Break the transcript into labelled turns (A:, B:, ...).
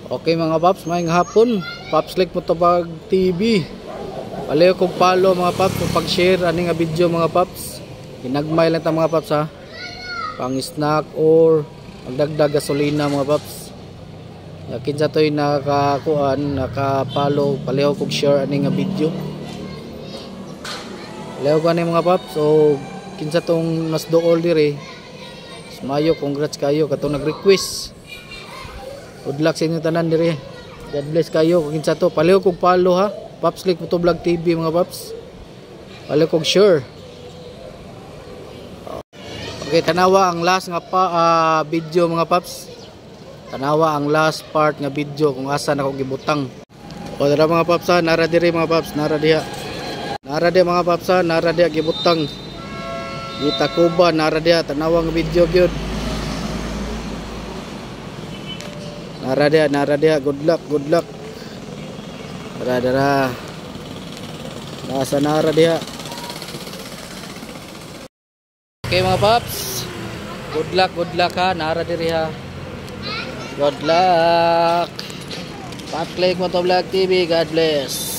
A: Okay mga paps, maayong hapon. Paps Like Motovlog TV. Palayo kong follow mga paps, pag-share ani nga video mga paps. Hinagmay lang ta mga paps ha. Pang snack or magdagdag gasolina mga paps. Yakin sa to'y nakakuan, naka-follow, palayo kong share ani nga video. Palayo ko ani mga paps. So kinsa tong nas dool dire. Mayo, congrats kayo katong nag-request. Good luck sa inyo tanan dire. God bless kayo. Kinsa to, palayo kog follow ha. Paps Like Motovlog TV mga paps. Palayo kog share. Okay, tanawa ang last nga video mga paps. Tanawa ang last part nga video kung asa na ko gibutang. O dara mga paps ha, nara dire mga paps, nara diha. Nara diha mga paps ha, nara diha gibutang. Gitakuba nara diha, tanawa nga video gyud. Nara dia, good luck. Dara. Nasa nara dia. Okay mga paps. Good luck ha, nara diri ha. Good luck. Paps Like Motovlog TV, God bless.